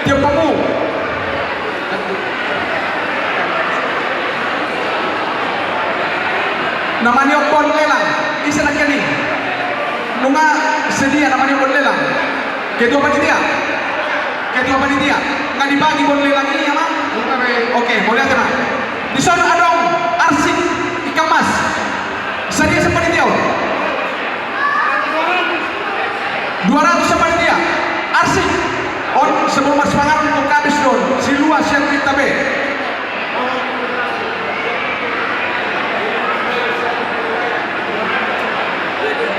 tiap kamu namanya pon lelang isa na kani nunga sedia namanya pon lelang ketua panitia nggak dibagi pon lelang ini ya mah oke boleh teman di sana adong arsik ikan mas sedia sepanitia 200 sepanitia arsik on sebelum mas pangaran untuk kabis don si luas yang kita be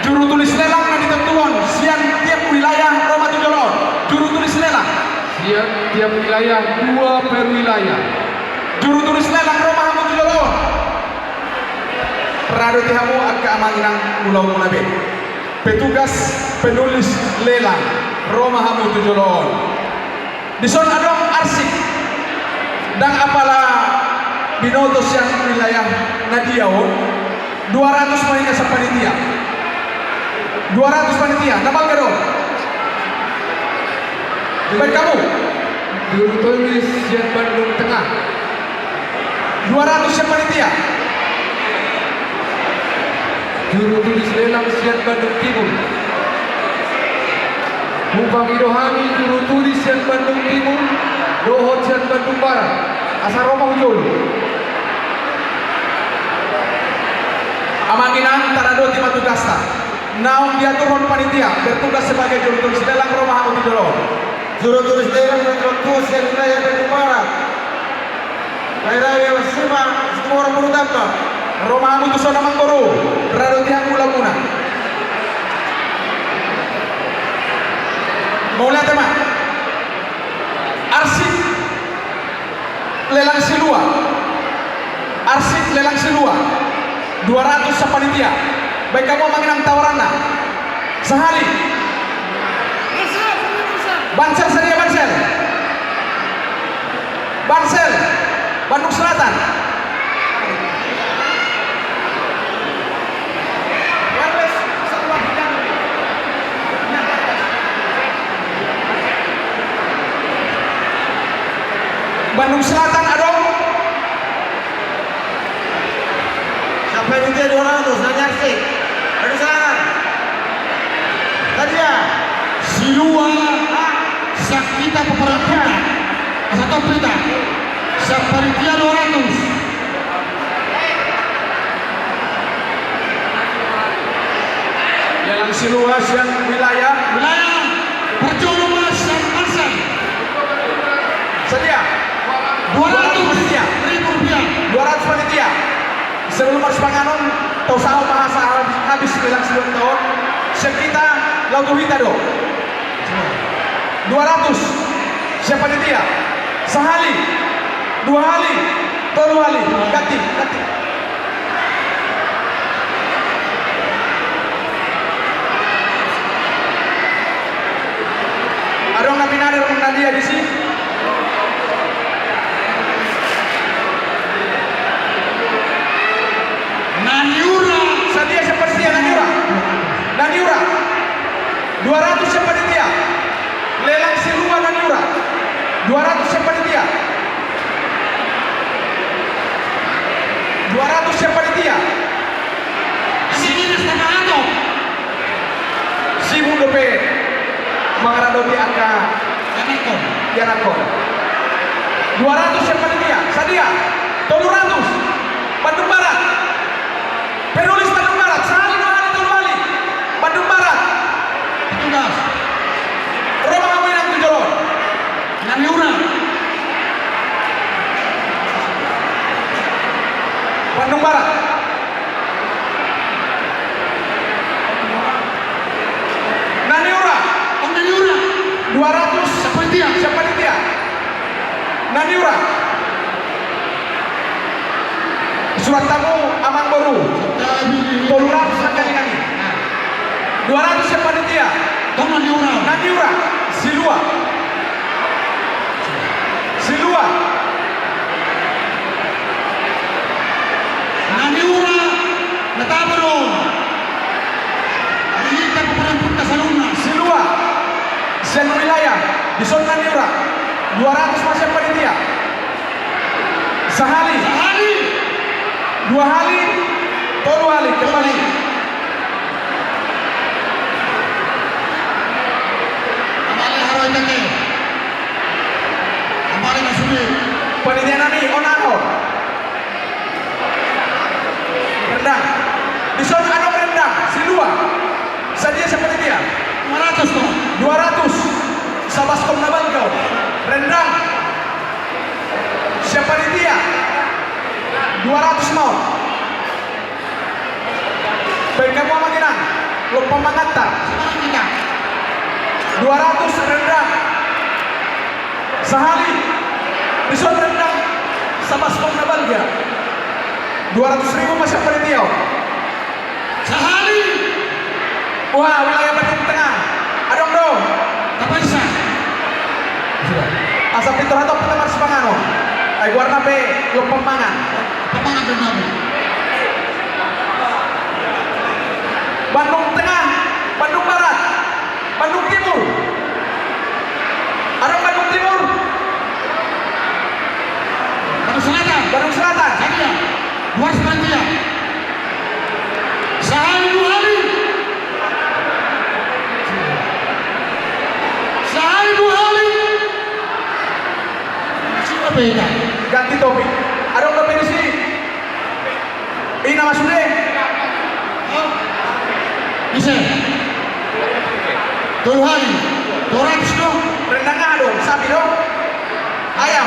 juru tulis lelang yang ditentukan sian tiap wilayah Roma Tujolon juru tulis lelang sian tiap wilayah 2 per wilayah juru tulis lelang Roma Tujolon Rado tihamu agak amanginang pulau Munabe petugas penulis lelang Roma Tujolon di son adong arsik dan apalah binotos yang wilayah Nadiaon 200 panitia sepanitia 200 panitia, nama gak dong? Baik kamu? juru tulis sian Bandung Tengah 200 yang panitia juru tulis lelang sian Bandung Timur Bupang Idohani juru tulis sian Bandung Timur Dohot sian Bandung Barat asal Roma Ujol Amanginang Tarado Timatu Dasta Naung diatur panitia bertugas sebagai juru tulis lelang Roma Tujolon juru tulis lelang bertugas yang wilayah Bandung Barat daerah semua orang berutama Roma Tujolon Mangkoro Rado Tihang Ulamuna mau lihat teman arsip lelang silua 200 sepanitia baik kamu mengenang tawaranna sehari Bansel sedia Bansel Bandung Selatan Bandung Selatan adong sampai di 200 nanya sih ada sana tadi ya Silua Sakita Peperaturan satu pita sepanitia 200 yang Silua yang wilayah Perjolo Mas dan Ansel sedia 200 panitia 200 panitia sebelum harus panganon tosau bahasa habis bilang sebelum tahun sekitar lagu kita dong 200 siapa panitia sehali 2 kali 3 kali ganti ada orang nabi Nadia di sini Naniura sedia seperti Naniura 200 sepanitia lelang silua Naniura 200 sepanitia 200 sepanitia si mundo pe mengarado di angka Yanakon 200 sepanitia sedia 200 Bandung Barat penulis Bandung Barat sehari 2 kali Bandung Barat tugas Roma Tujolon Naniura Bandung Barat Naniura 200 sepanitia Naniura surat tamu Amang Boru Toluran sekali 200 sepanitia Naniura Silua Naniura Natabaron Silua Sen wilayah di zona Naniura 200 masih panitia. Sahali. 2 hali. Tolu hali kembali. Panitia nami onaho. Rendang. Bison ano rendang. Silua. Sadia sa panitia. 200. Sabaskom na bangkaw. Rendang. Siya panitia. 200 mau. Baik kamu amaginan. Lupa mangata. 200 rendang. Sahali. Bison rendang. Sabaskom na bangkaw. 200.000 masih panitia. Sahali. Wah, wilayah Bandung Tengah. Adong dong. Kapaisa. Asap itu atau pertemuan sepangano. Ay warna pe lo pemangan. Pamangan benar. Bandung Tengah, Bandung Barat, Bandung Timur. Ada Bandung Timur, Bandung Selatan. Bandung Selatan. Sadia. Luas panitia. Sahali 2 hari. Sahali 2 hari. Siapa beda? Ganti topik. Ada orang di sini. Ini nama sudah. Bisa. 2 hari. 200 dong. Rendangnya dong, sapi dong, ayam.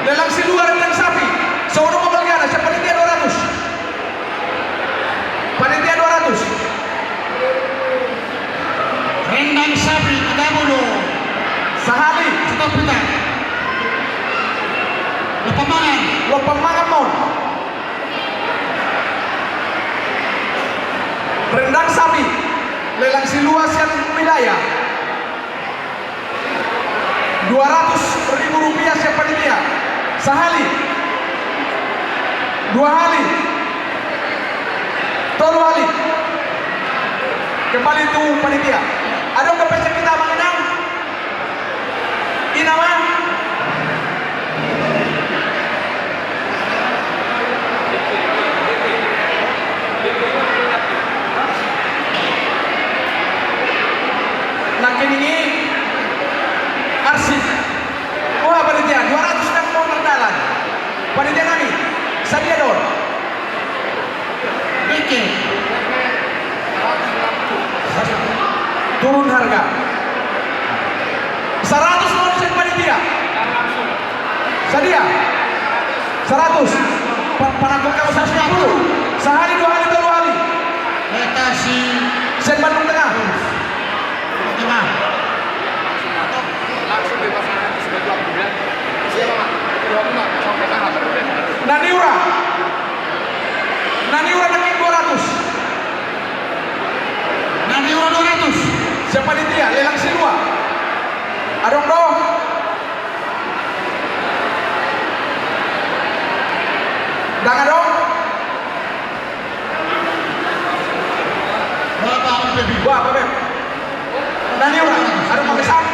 Lelang si luar rendang sapi. Seorang pembagian ada panitia 200. Panitia 200. Rendang sapi kita dulu. Sahali. Stop kita. Lepamangan. Lo pemangan mon. Rendang sapi. Lelang si luas yang wilayah. 200.000 rupiah siapa panitia. Sahali. 2 hali. Tolu hali. Kembali itu panitia. Ada nggak pecah kita mengenang? Ini nama? Nakin ini arsip. Wah panitia 200 dan mau berjalan. Panitia kami Sadia Dor. Oke. Turun harga 100 lonsen panitia. Sadia 100. Panakut kamu 110. Sehari 2 hari 2 hari. Metasi. Sen Bandung Tengah. Tengah. Langsung di pasangan di sebelah bulan. Siapa Pak? 26 sampai tanggal berapa? Naniura naki 200. Naniura 200. Siapa panitia? Lelang Silwa. Adong dong. Dang adong. Berapa Beb? Wah, Beb. Naniura. Adong mamesan.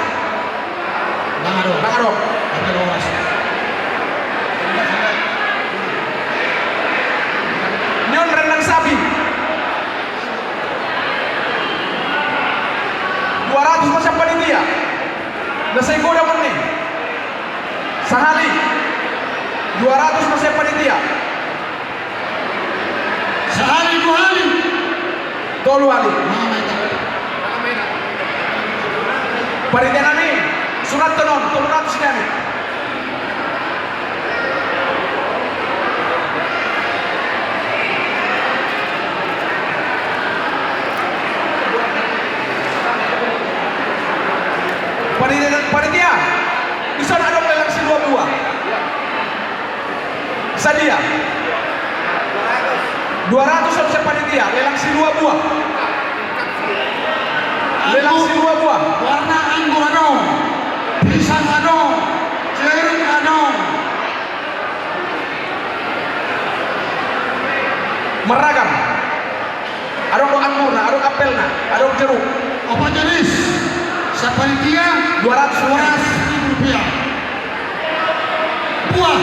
Dang adong. Tapi loras. Nyon rendang sapi 200 macam panitia. Nasi goda meneh. Sahali 200 macam panitia. Sehari 2 hari. Tolu hali. Mama itu. Panitia nami surat tenon 300 kami. Panitia di sana ada lelang si 2 buah. Sadia 200 harusnya panitia lelang si 2 buah. Lelang si 2 buah. Warna anggur adong. Pisang adong. Jeruk adong. meragam. Ada anggur, ada apel, ada jeruk. Apa jenis? Sepanitia 200 rupiah. Buah.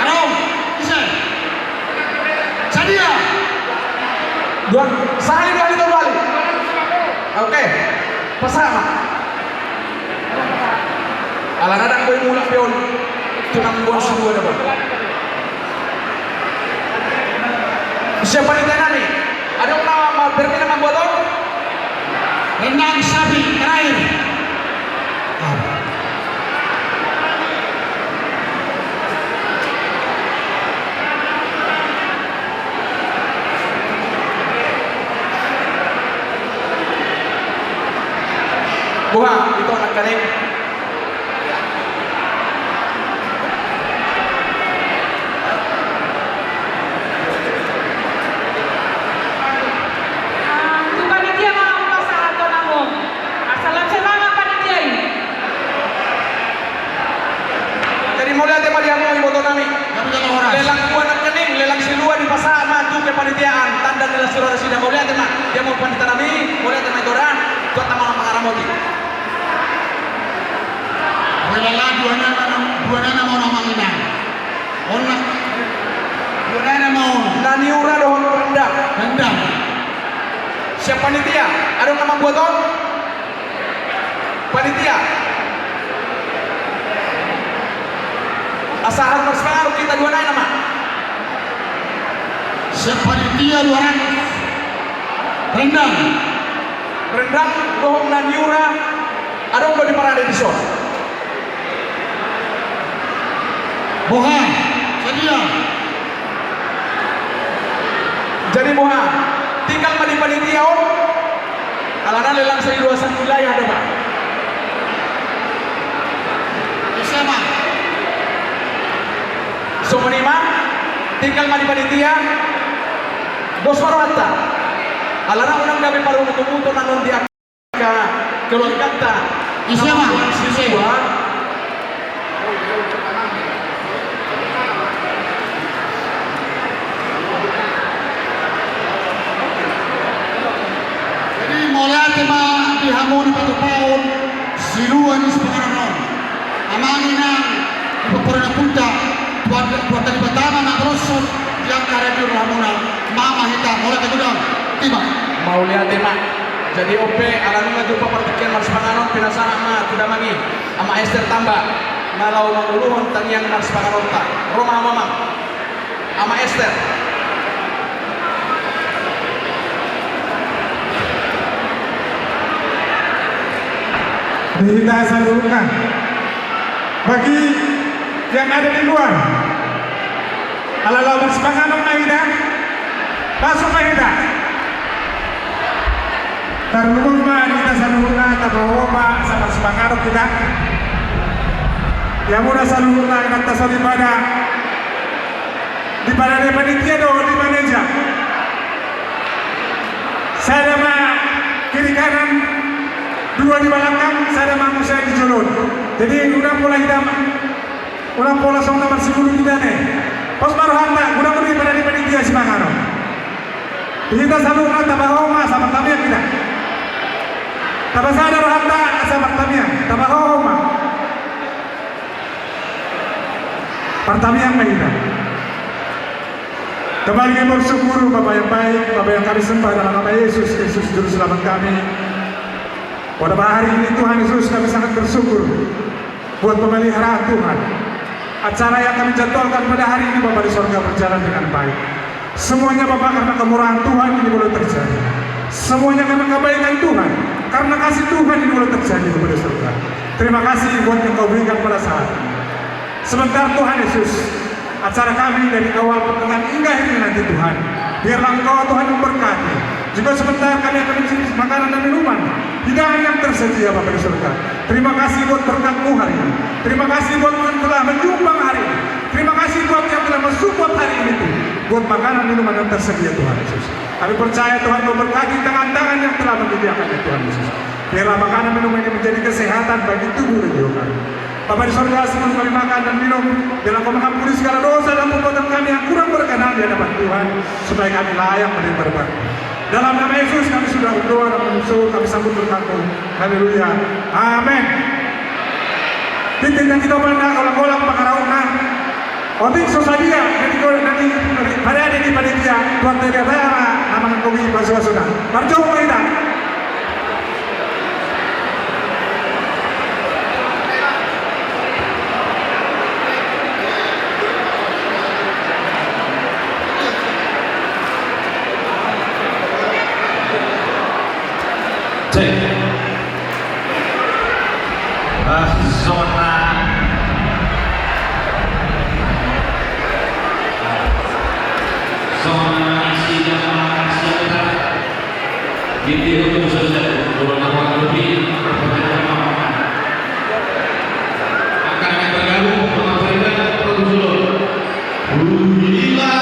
Arong, bisa. Sadia. Sehari 2 liter balik. Oke, pasama. Ala nadang boy mulak pion. Tunang buang semua dapat. Siapa ni nani? Ada nama berarti nama botol? Rendang sapi terakhir. Buah, itu anak kaning. Panitia mga pasahan ko na mo. Asalan panitia ini. Jadi mulai tema dia mau ibu nami. Kami kata orang. Lelang buah anak kening, lelang silua di pasar maju ke panitiaan. Tanda nilai surat sudah mau lihat tema. Dia mau panitia nami, mau lihat tema itu orang. Tuan taman mengaramoti. Wala dua nana mau nama ina. Ona dua nana mau Naniura dohon rendang. rendang. Siapa panitia? Ada nama botol? Panitia. Asahan mas pengaruh kita dua nama. Sepanitia 200 rendang. Rendang dohon Naniura. Ada yang di parade di show. Boha. Sadia. Jadi buah tinggal di panitia om. Alana lelang seri luasan wilayah ada pak. SMA. Somonima tinggal di panitia. Bos Marwata. Alana unang kami paru mutu nanon dia keluarga ta. SMA. Siswa. Jadi mulai tema dihamuni pada tahun siluan di sepanjang amangina di peperangan punta buat tadi pertama nak rusuk yang karya di ramuna mama hitam mulai tegudang tiba. Mau lihat tema. Jadi OP alanu ngaju papartikian Mars Panganon pinasana ama tidak mangi ama Esther tambah malau manguluhon tangiang Mars Panganon ta Roma mamang ama Esther. Kita salurkan bagi yang ada di luar. Kalau lawan sepanganon Maida, masuk Maida. Tarungan kita salurkan tabawa sama sepanganon kita. Yang muna salurkan kita salibada di pada panitia do di manajer. Saya mah kiri kanan dua di belakang, saya mampu saya di julun. Jadi udah mulai kita, udah pola song nomor 10 kita nih. Pos baru hantar, udah mulai pada di panitia si Mangaro. Kita selalu kata bahwa sama kami kita. Tapi saya ada hantar sama kami, tapi bahwa pertama yang kita. Kembali kami bersyukur Bapak yang baik, Bapak yang kami sembah dalam nama Yesus, Yesus Juru Selamat kami. Pada hari ini Tuhan Yesus kami sangat bersyukur buat pemeliharaan Tuhan. Acara yang kami jadwalkan pada hari ini Bapak di sorga berjalan dengan baik. Semuanya Bapak karena kemurahan Tuhan ini boleh terjadi. Semuanya karena kebaikan Tuhan, karena kasih Tuhan ini boleh terjadi kepada surga. Terima kasih buat yang kau berikan pada saat ini. Sebentar Tuhan Yesus, acara kami dari awal pertengahan hingga akhirnya nanti Tuhan, biarlah Engkau Tuhan memberkati. Juga sebentar kami akan mencari makanan dan minuman, hidangan yang tersedia Bapak di surga. Terima kasih buat berkat-Mu hari ini. Terima kasih buat yang telah menyumbang hari ini. Terima kasih buat yang telah mensupport hari ini Tuhan, buat makanan minuman yang tersedia Tuhan Yesus. Kami percaya Tuhan memberkati tangan-tangan yang telah menyediakannya Tuhan Yesus. Biarlah makanan minum ini menjadi kesehatan bagi tubuh dan jiwa kami. Bapa di surga, sebelum kami makan dan minum, biarlah Kau mengampuni segala dosa dan perbuatan kami yang kurang berkenan di hadapan Tuhan, supaya kami layak menerima berkat. Dalam nama Yesus kami sudah berdoa dan menyusul, kami sambut berkat-Mu. Haleluya. Amin. Titik yang kita pandang olang-olang pakarauna. Otik sosadia nanti pada ada di panitia tuan tega nama kogi basuh-basuh. Berjumpa kita. Zona isi dan makan Video itu saja beberapa lebih akan bergabung dengan produser. Hola,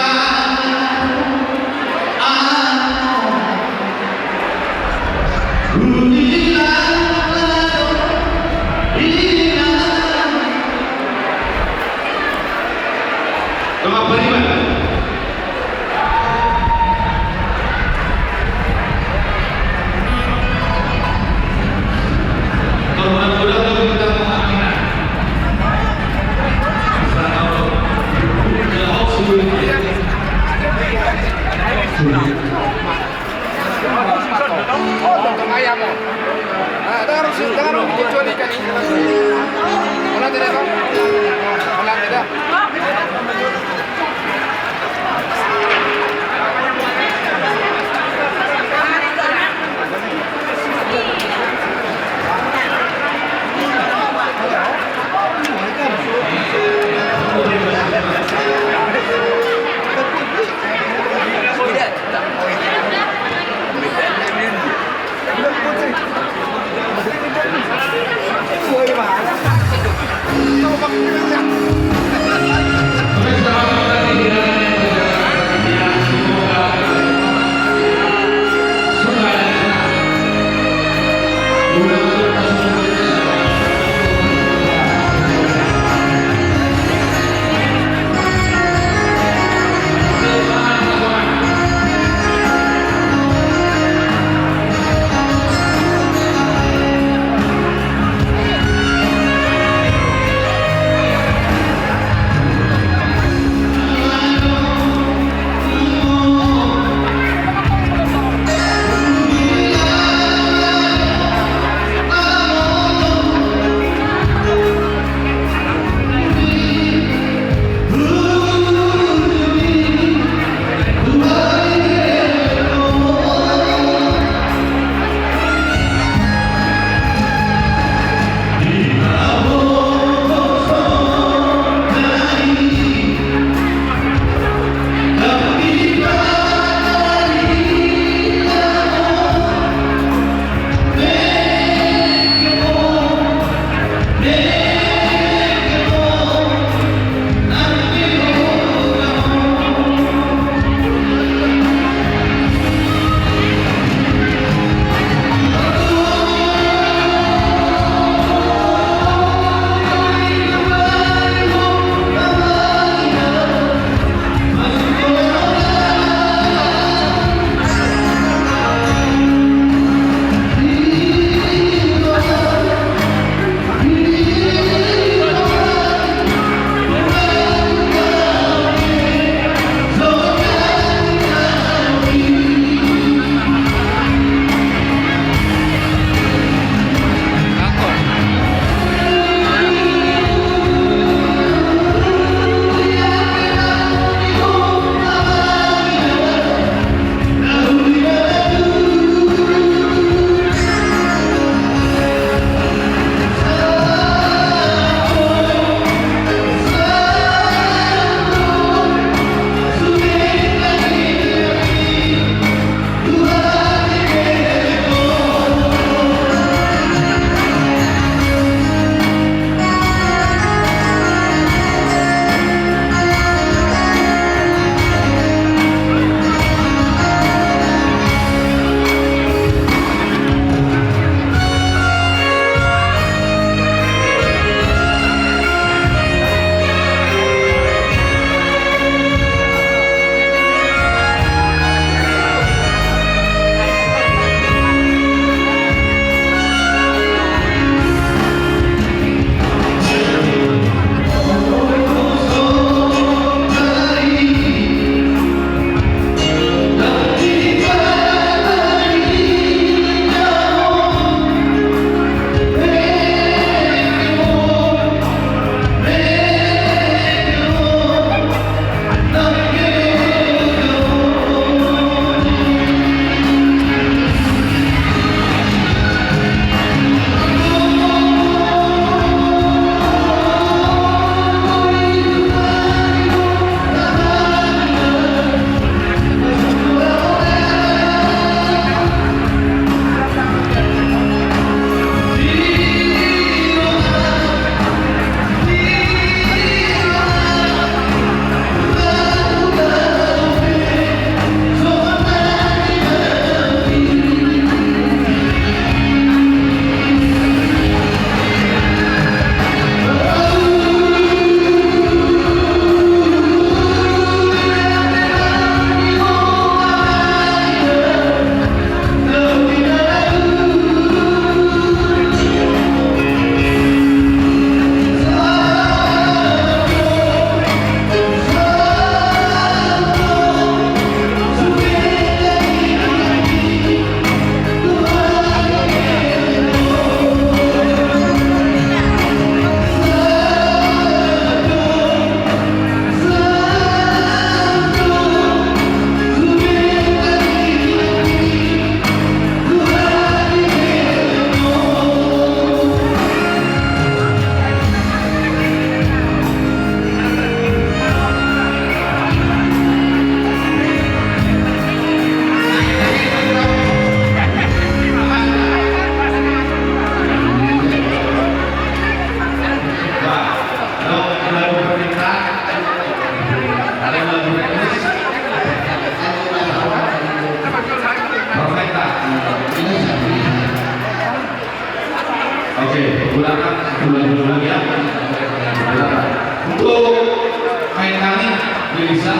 bisa.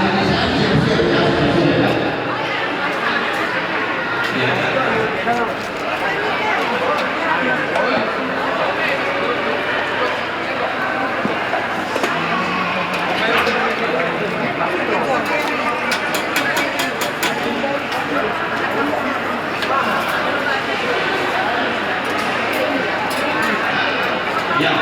Ya. Ya.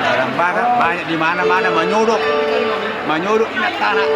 Orang barat banyak di mana-mana menyuruh minat tanah.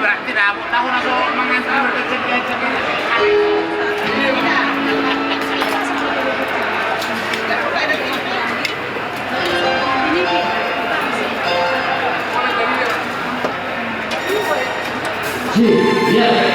Berarti tahun aku mengantar Ya,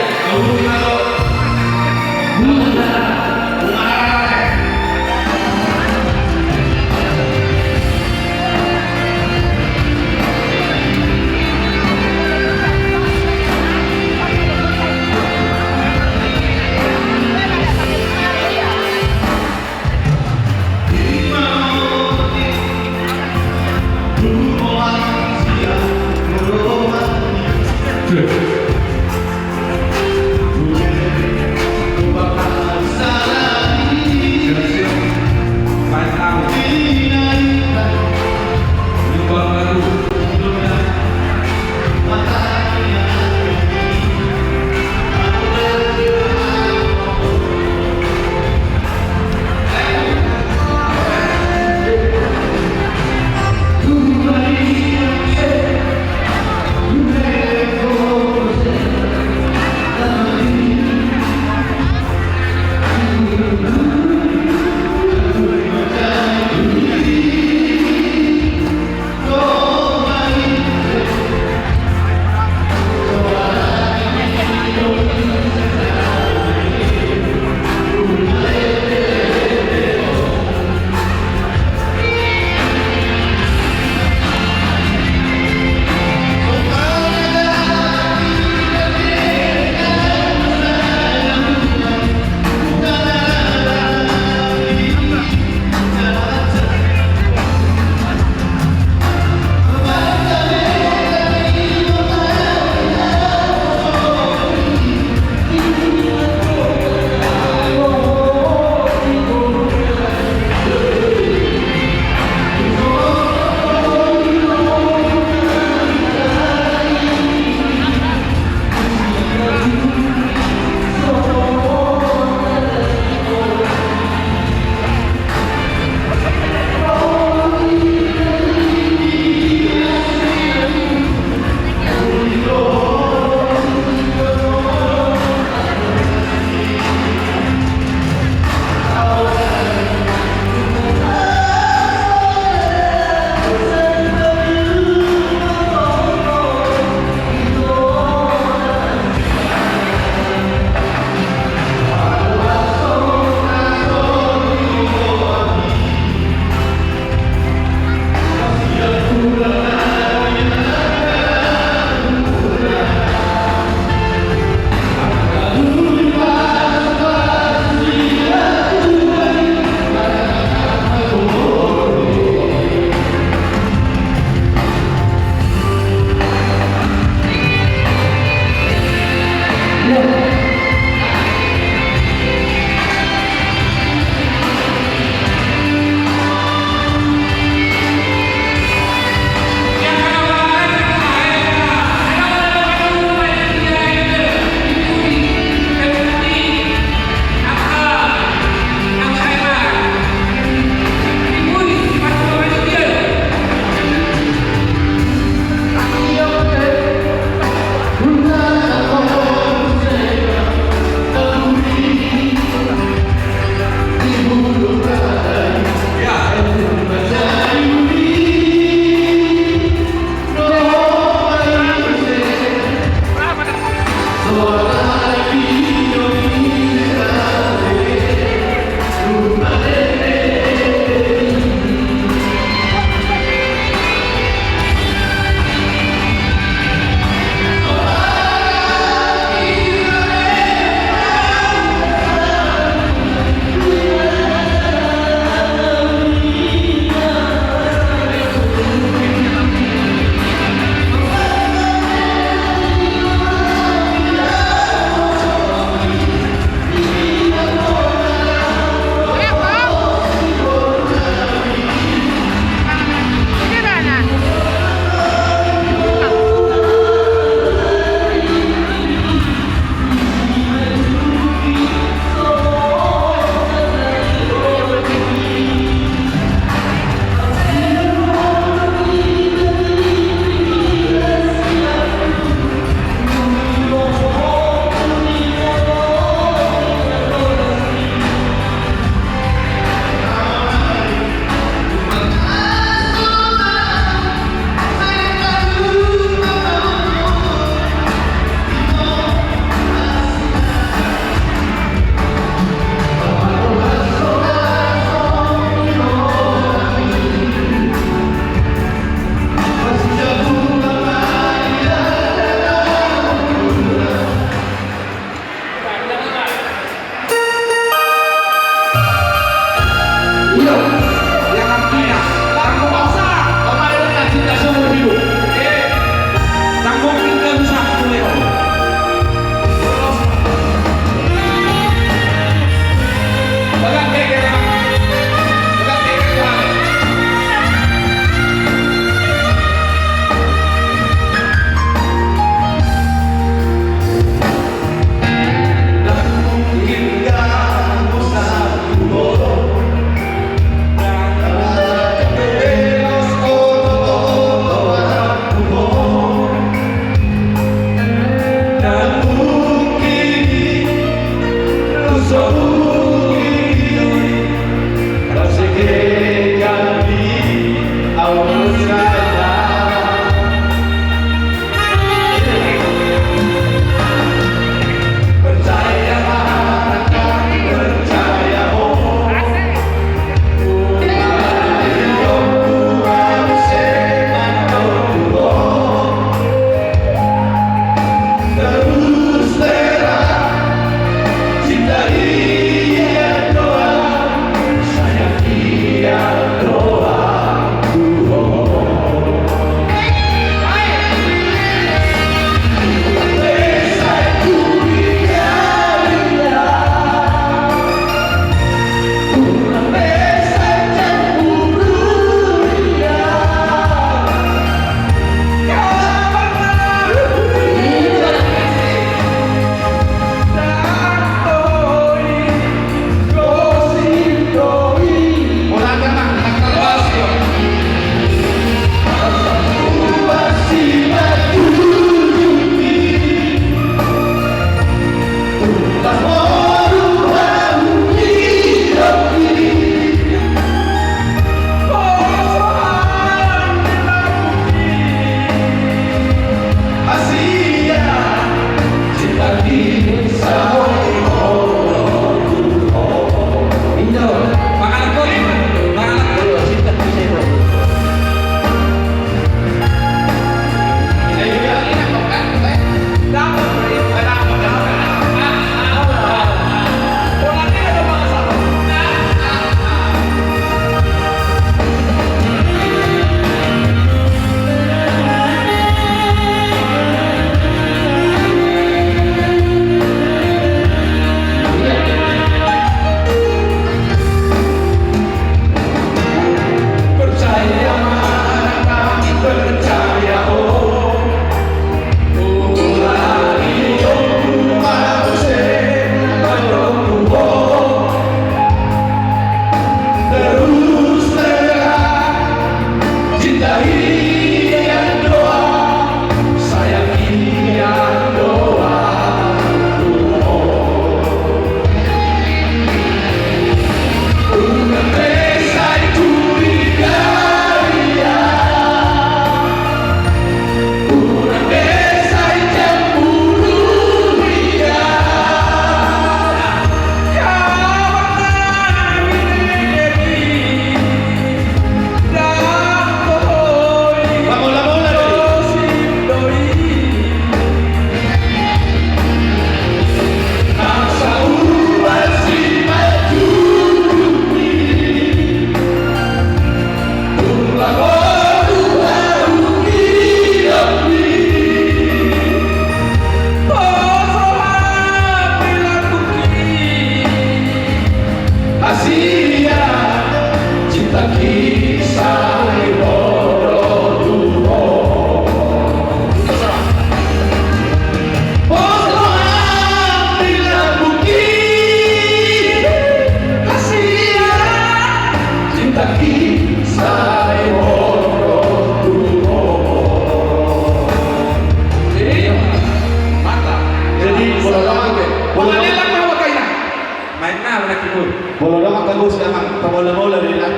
pemula-mula nila.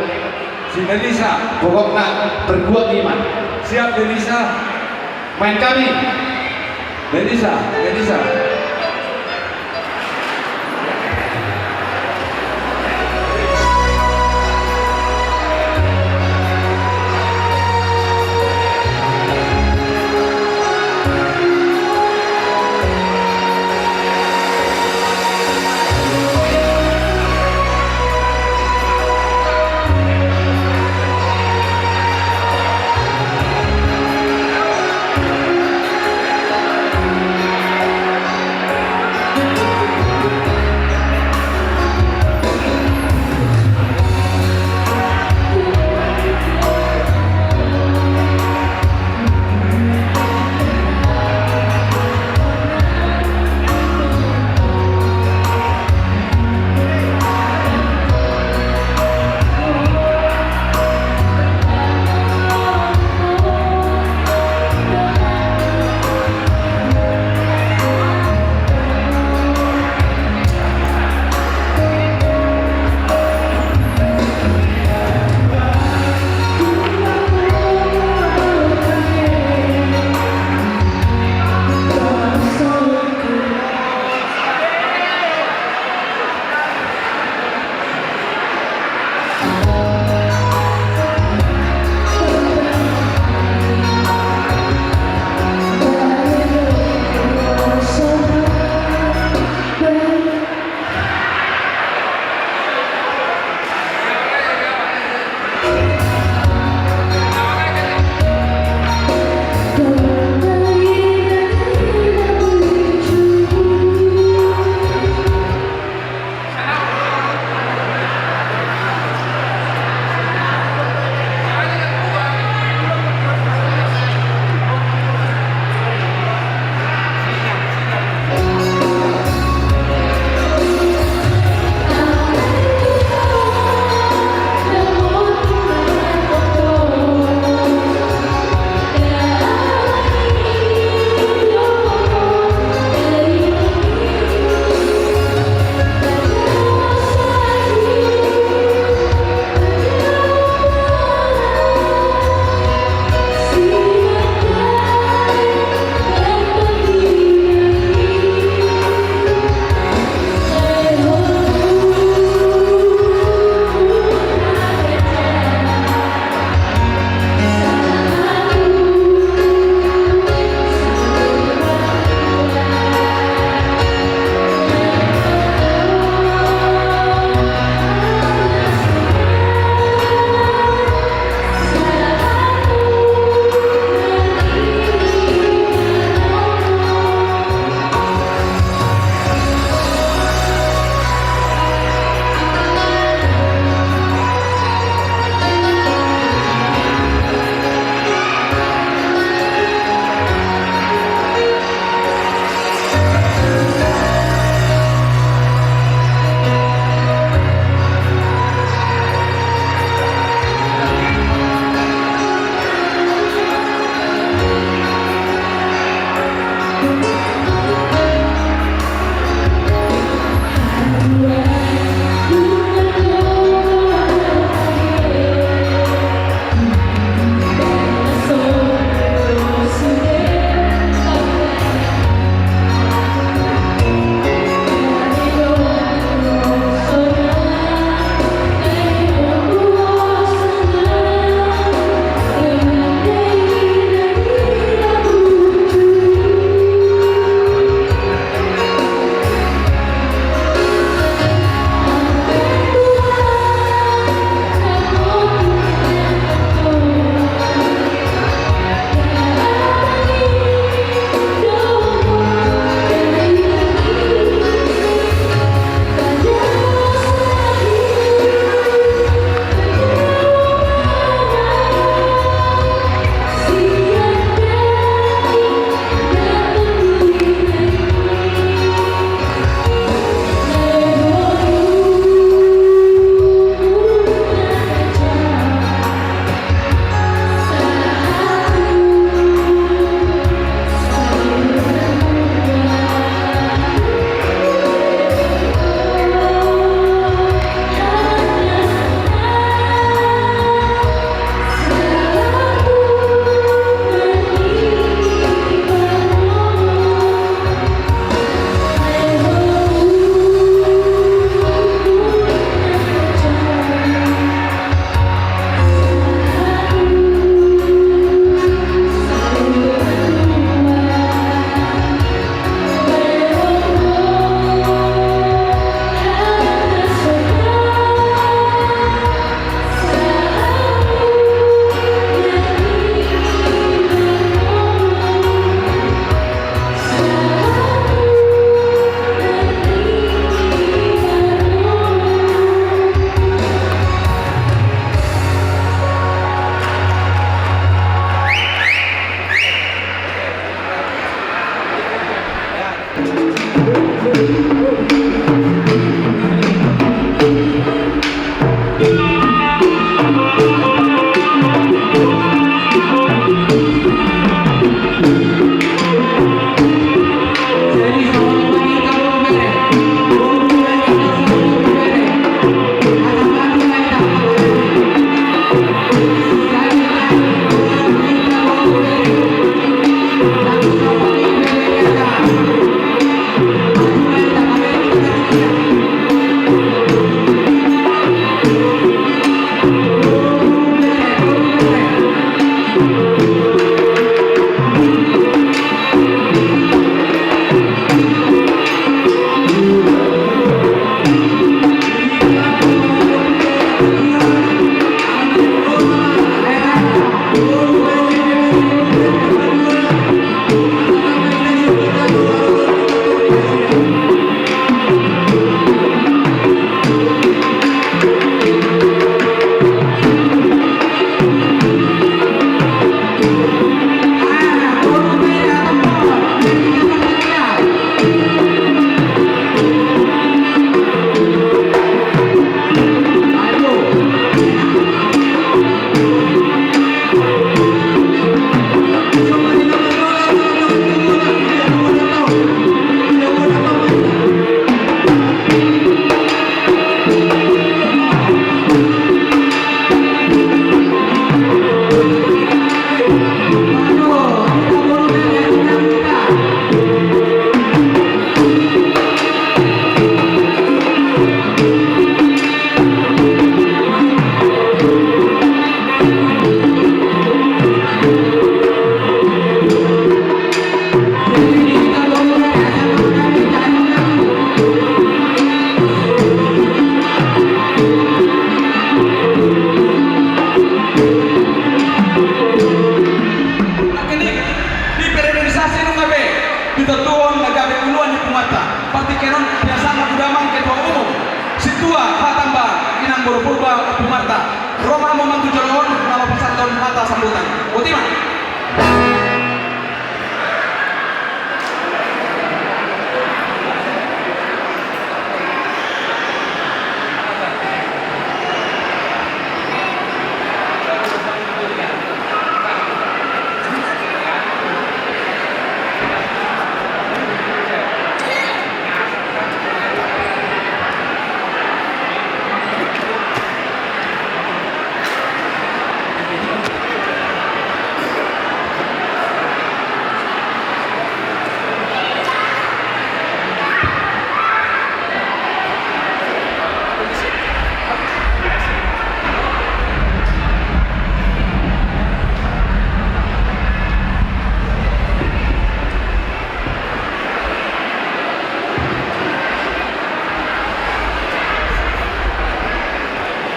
Si Melissa, Pokoknya berkuat iman. siap Melissa. Main kami. Melissa, Melissa.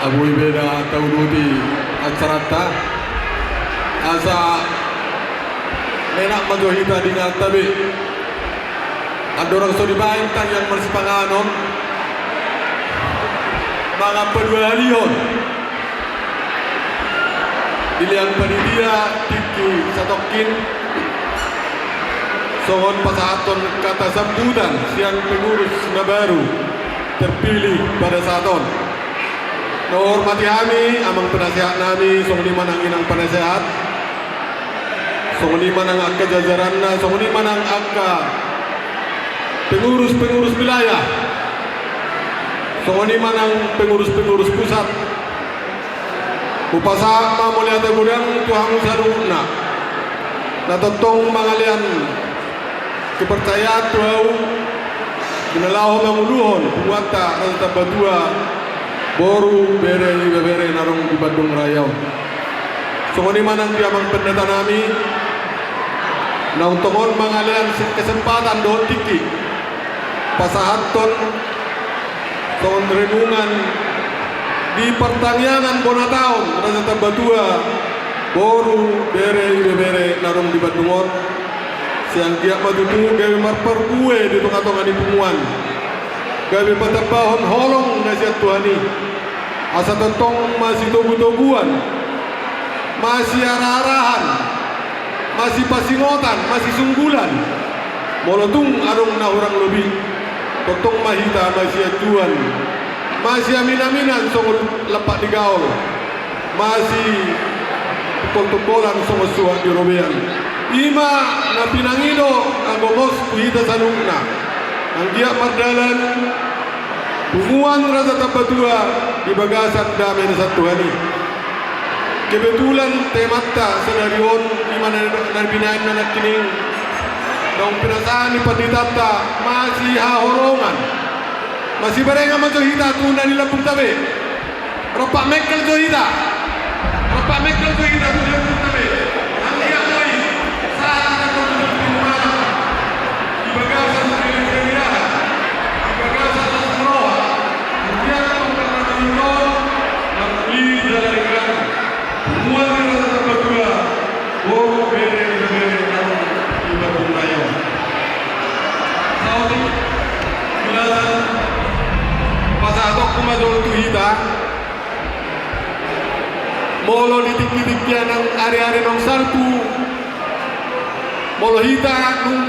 Abu ibeda taududi acarata asa menak magohita dengan tabi adorang so dimain yang mersipanganon mga pedwalion diliang panitia tiki satokin songon pasahaton kata sambutan siang pengurus na baru terpilih pada saton. Hormati kami, amang penasehat nami, songni manang inang penasehat, songni manang akka jajaranna, songni manang akka pengurus-pengurus wilayah, songni manang pengurus-pengurus pusat, upasa mulia tegurang Tuhan sarungna, natotong mangalian kepercayaan Tuhan, ginalaho manguluhon, puwata rata badua. Boru bere narong di Bandung Raya. Sungoni manang diamang pendeta nami, nautongon mangalian kesempatan do tiki, pasahaton, tahun renungan di pertanian Bonataon, Raja Tambatua, boru bere narong di Bandungon, siang dia matutu gawe marperkue di tengah-tengah di punguan. Gabi patapahon holong na siya Tuhani asa tentong masih togu-toguan masih arah-arahan masih pasingotan masih sunggulan molotung arong na orang lebih totong mahita masih ajuan masih aminaminan songol lepak di gaul masih tol-tokolan sama suat di robean ima na pinangido ang gomos kuhita sa nungna ang giyak mardalan hubungan rasa tabatua di bagasan damai na satu hari kebetulan temata senarion ima na binain na nakining daung pinasaan ni Panditata masih hahorongan masih bareng sama Johita tunda nila puntabe ropak mekel Johita tunda puntabe ang iya moy saat ako pinumana di bagasan pinagkakirahan di bagasan sa Saroha ang iya kong karnamingo ng lida na rin humuan nila sa tabatua boro bere ng iba kong tayo Saudi bilasan pasatok kumadol tuhita molo ditik-ditiknya ng ari-ari ng sarpu molo hita nung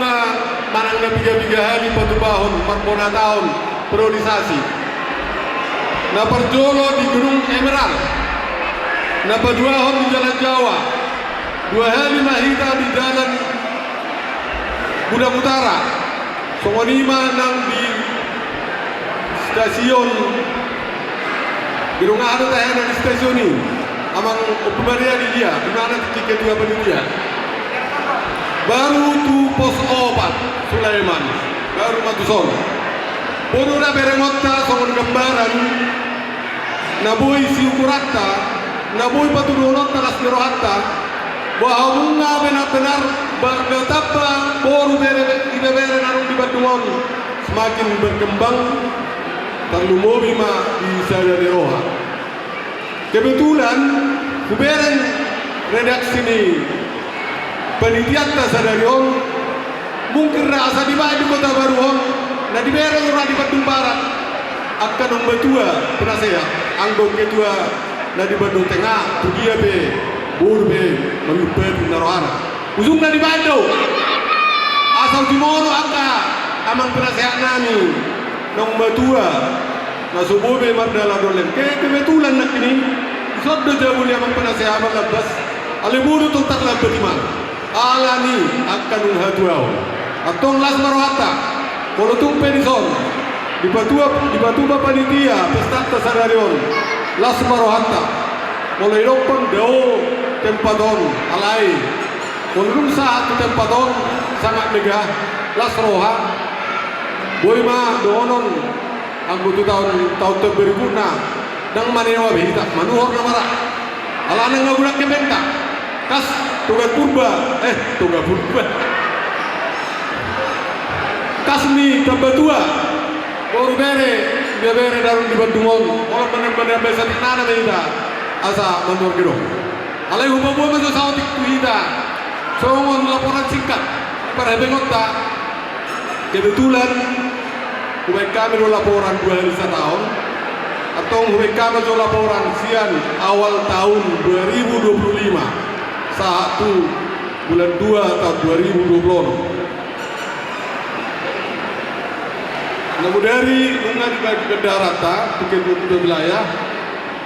manang na biga-bigahan di patubahon marpona taon priorisasi na parjolo di Gunung Emerald na paduahon di Jalan Jawa 2 hari mahita di Jalan Gudang Utara songonima nang di stasiun Gunung Ado tayo di stasiun ini amang pembaria di dia dimana tiket juga panitia baru tu pos obat Sulaiman baru matuson bodoh na berengotta songon gambaran naboy si ukuratta naboy patudunot talas nirohatta bahwa nga benar-benar bergetapa boru bere narung di Bandungon semakin berkembang terlumobi ma di Sada Deroha kebetulan kuberen redaksi ini penitiata Sadarion mungkin rasa di bawah di Kota Baruhon nah di bere orang di Bandung Barat akan membetua penasehat anggong ketua nah di Bandung Tengah tugia be Burbe melupet narohana usung na di Bandung asal timono angka amang penasehat nani nong batua na subobe mardala dolen kebetulan nak ini soddo jabul amang penasehat labas aliburu tung tarlab betiman alani akan unhatuau atong las marohata kalau tung penison di batu panitia pesta Sadarion las marohata mulai lopang dao tempaton alai kalau saat tempaton sangat megah las roha boy ma doonon ang buto tahun berikutnya dang manewa behita manuhor na mara ala nang ngagulat ke benta kas tuga purba kasmi tambatua baru bere darun di Bandungon kalau benar-benar bisa tinana behita asa manuhor gero alai hubungan masuk sautik tuhita songon laporan singkat para bengota kebetulan hubungan kami do laporan 2 hari setahun atau hubungan kami do laporan sian awal tahun 2025 saat bulan 2 tahun 2020 namun dari nungan di darata tiket wilayah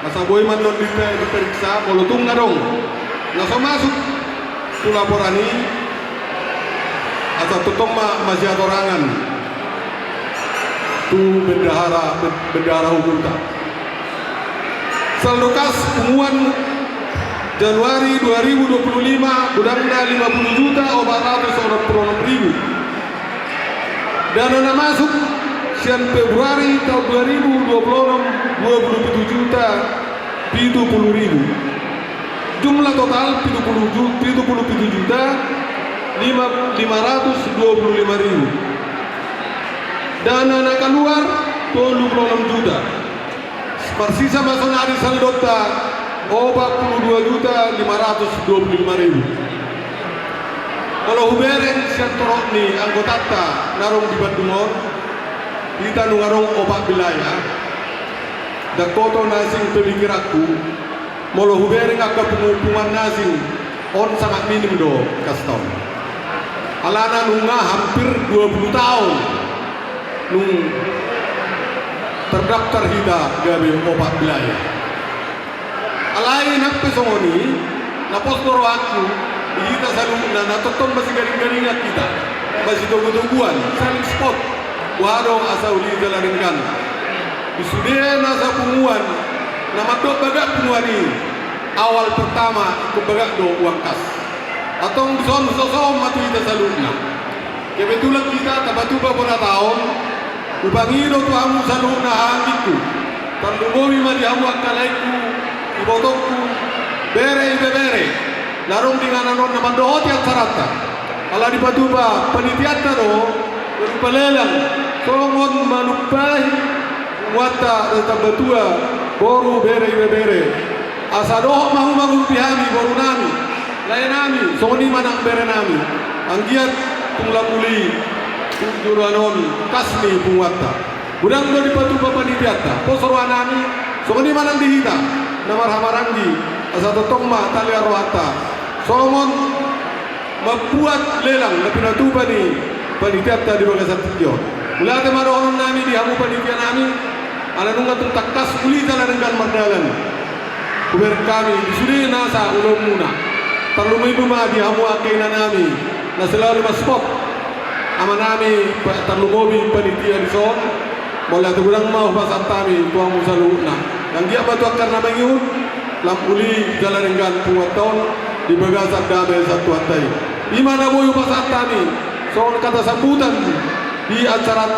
masa boy man non diperiksa kalau tung ngadong langsung masuk tu laporan ini atau tutong masih atorangan tu bendahara hukum tak saldokas pengumuman Januari 2025 gudangnya 50 juta obat 146.000 dana masuk sian Februari tahun 2026 27 juta 70.000 jumlah total 77 juta 525.000 dana nak keluar 26 juta persisa masuk hari saldota 42 juta 525.000 kalau huberen sian torok ni anggota narong di Bandungon kita nungarong obat wilayah dakoto nasing pemikiranku molo hubering agak pengupungan nasing on sangat minim do kaston alana nunga hampir 20 tahun nung terdaftar hida gabi opat belaya. Alain hak pesongoni na posporo aku kita selalu na totom masih garing-garingat kita masih tunggu-tungguan saling spot warung asauli jalaninkan disudia nasa punguan nama dok bagak punguan ini awal pertama ikut bagak do uang kas atau son sosom matu kita salutna kebetulan kita tabatuba pernah tahun ubangiro tu amu salutna hangitku tandumomi madi amu akalaiku ibotokku bere larung dengan anon nama dohot yang sarata ala di patuba penitiata do berpelelang songon manupahi wata tabatua boru bere asa dohot mahu pihami boru nami lain nami songoni manak bere nami anggiat tunglamuli tungjuruanon kasni pungwata budang do di patuba penitiata posorwa nami songoni manang dihita namar hamaranggi asa totongma talia rohata somon membuat lelang na pinatuba ni panitia di Bagasat Tiyo. Mula teman orang nami di hamu panitia nami, ala nunga tuntakas uli jalan dengan mardalan. Kuber kami di sini nasa ulum muna. Terlumai buma di hamu akena nami, na selalu maspok. Ama nami terlumobi panitia di son. Mula tegurang mau pasal kami tuang musaluna. Yang dia batu akan nama yun, lampuli jalan dengan puaton. Di Bagasat damai satu hatai. Di mana boyu pasat kami soal kata sambutan di acara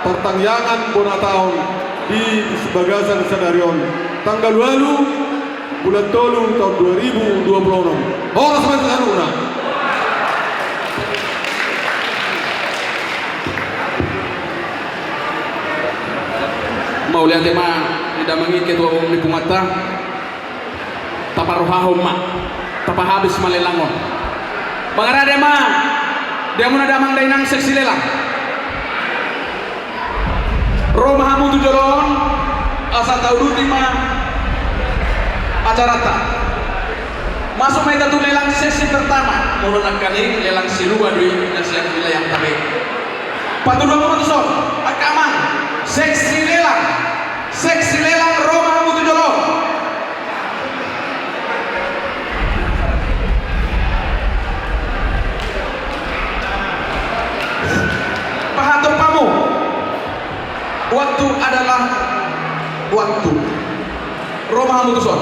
pertangyangan bona tahun di Bagasat Sadarion tanggal 8 bulan Tolu tahun 2026. Horas masa sanuna. Mau lihat tema tidak mengikut ketua umum di Pungata taparohahom mak tapa habis malelangon bangara dema dia muna damang dainang seksi lelang Roma hamu tujuron asa tahu lima acara tak masuk mereka tu lelang sesi pertama mulunan kali lelang silua dui dan siang wilayah tabe patudua memutuson akaman seksi lelang Roma hamu tujuron pahatur pamu waktu adalah waktu Roma hamutuson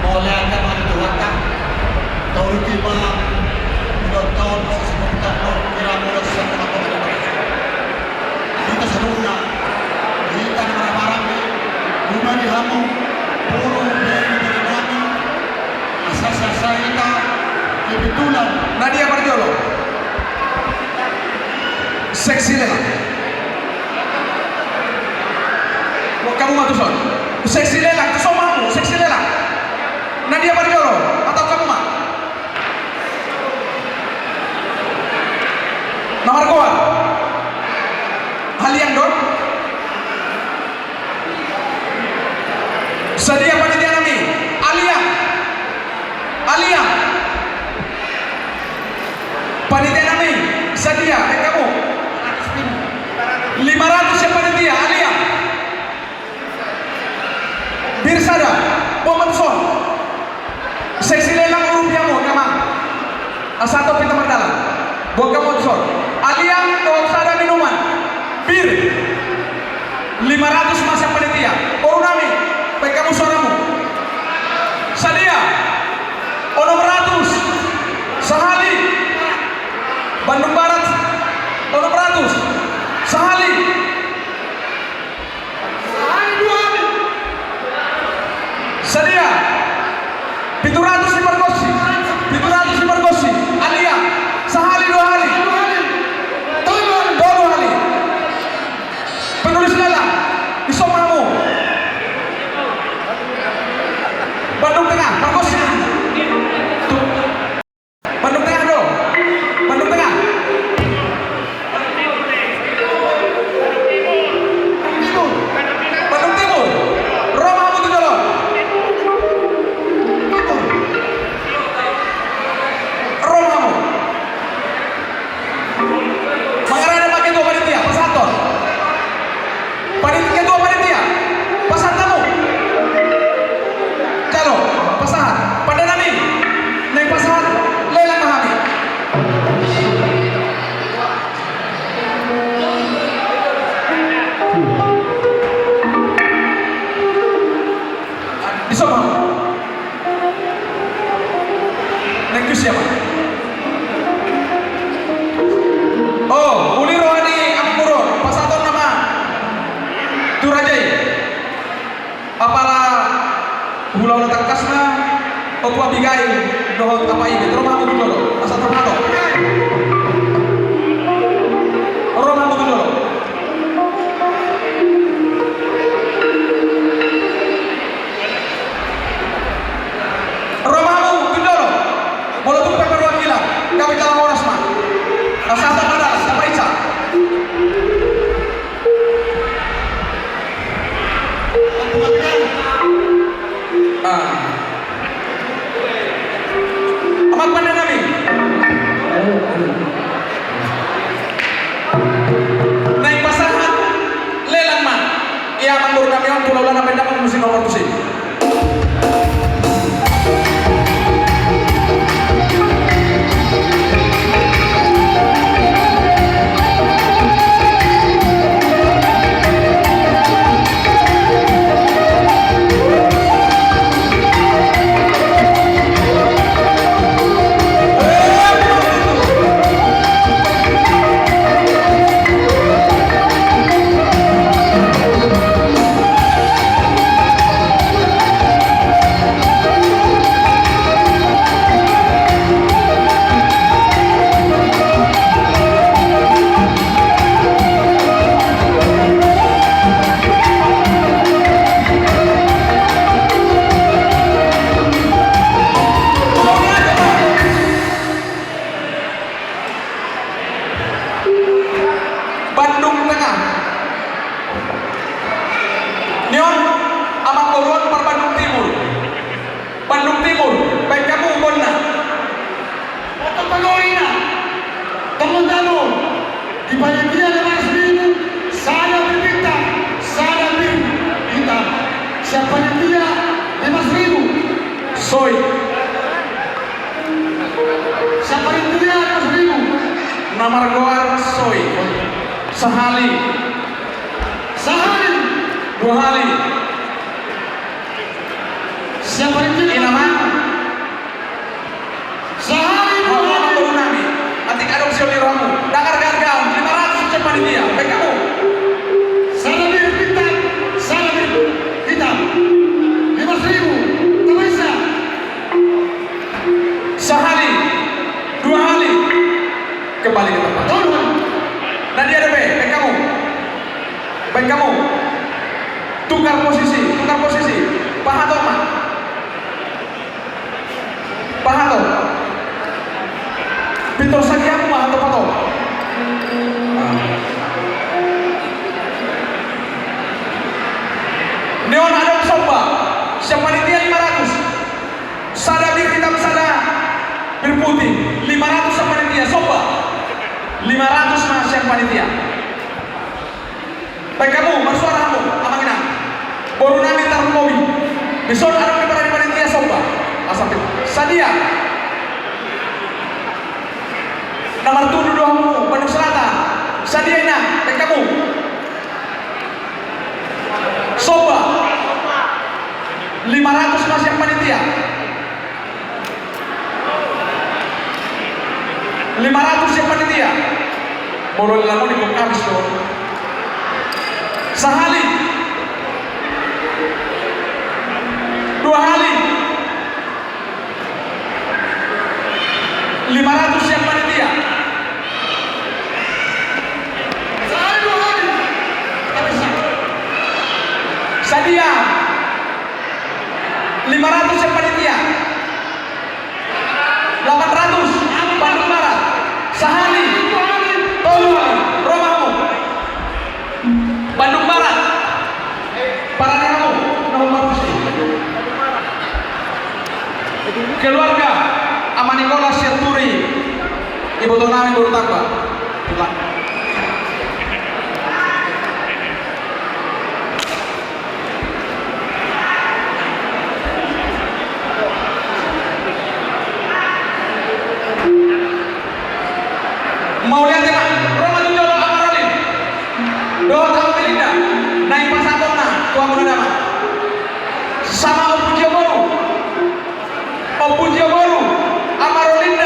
oleh akan menentukan tahun lima tahun sesuatu kira mulai setelah mereka kita sebelumnya kita marah-marah rumah di hamu puru dari kami asas-asas kita kebetulan Nadia Barjolo seksi lelang kamu matuson seksi lelang kesomamu seksi lelang Nadia Barjolo atau kamu mah nomor kuat haliang dong sedia panitia nami Aliang panitia nami sedia kamu 500 yang panitia Aliang Birsada Bomenson seksi lelang rupiahmu kamang satu pintu merdalan buat kamu son Aliang Birsada minuman bir 500 masa panitia nami baik kamu suaramu sedia Ono 100 Sahali Bandung Barat Ono 100 Sahali 2 sedia 700 Limargosi Alia Sahali 2 hari Tolu hari penulis lelang Isoma siapa? Oh, uli rohani amurun pasaton nama Turajai. Apala hulau letak kasna opu abigail dohot apa ini terumah aku dulu asal termato rumah aku dulu rumahmu dulu mulut tuh perwakilan kami dalam orang semua asal termato sama Ica amat pandai kami naik pasangan lelang man ia menurut kami orang pulau lana benda musim nomor musim Soy siapa itu dia 5.000 nama Goar Soy sehali 2 hari siapa itu dia nama sehali 2 hari baru nami atik adopsi oleh ramu dakar gargam 500 cepat dia baik kamu salah bir hitam 5.000 sehari 2 hari kembali ke tempat dan dia ada baik kamu tukar posisi pahato pintu sakiamu pahato pato neon adom soba siapa dia 500 sada bir hitam sada bir putih 500 sama panitia soba 500 mas yang panitia baik kamu bersuaramu amangina baru nami taruh mobil besok ada di panitia soba asap sadia nomor 7 doamu Bandung Selatan sadia ina baik kamu soba 500 mas yang panitia 500 yang panitia baru lalu di habis dong sehari 2 hari 500 yang panitia sehari 2 hari sadia 500 yang panitia 800 Bandung Barat sehari tolong rumahmu Bandung Barat para kamu nomor keluarga Amanikola Sirturi Ibu Tonami Baru Takwa pulang mau lihat ya Pak Roma Tunjolo Amarolin doa kamu Melinda naik pasatona tuang menadama sama Opunjio Boru Amarolin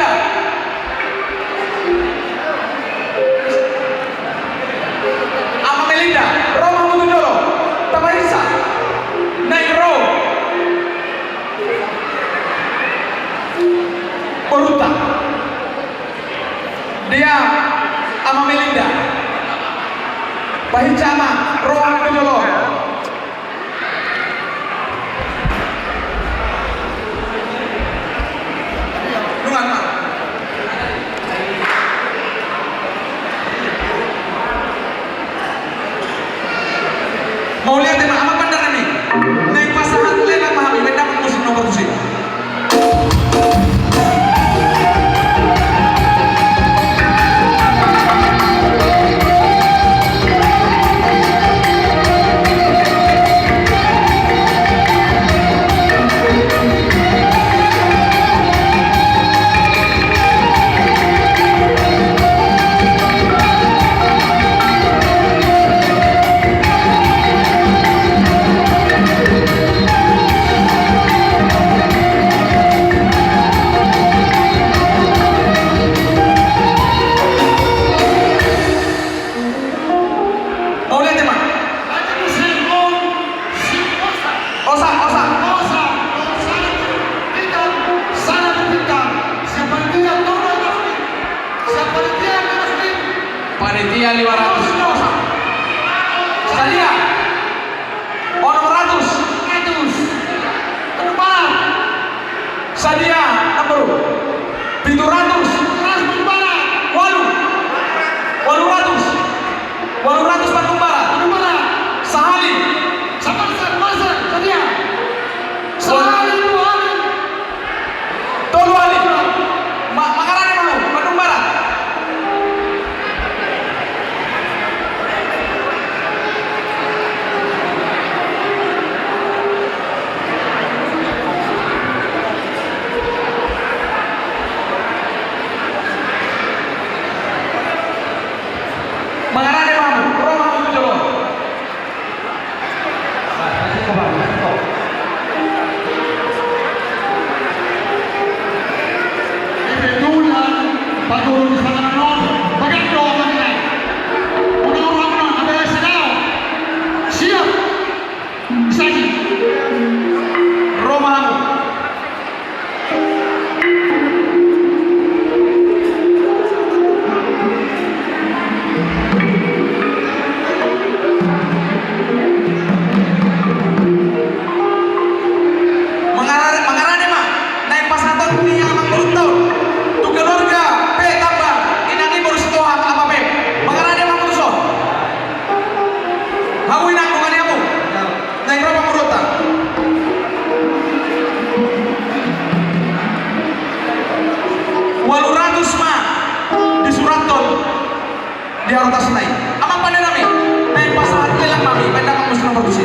Bahijama Rohan Kejolo. Nuan Mak. Mau lihat tema apa pandangan nih? Naik pasangan lelang memahami beda musim nomor tujuh. Panitia 500 kosong. Sadia. Oh nomor 100. Penumpang. Sadia nomor 700. Walu. 800 Bandung Barat. Sahali. Sadia. Sahali Tolu Ali. Makanan mau Bandung Barat. Mengarah Mamu, Rohan Kejolo. Romamu. Mengarah deh mak, naik pas aton ini yang beruntung. Tuh keluarga, P tambah, inangi baru setuah apa P. Mengarah deh mak berusuh. Kamu inang bukan kamu. Naik berapa murutan? Walu 100 mah di Suraton di Harutas naik. Apa pada nami? Naik pas lelang mami, pada kamu senang bagus.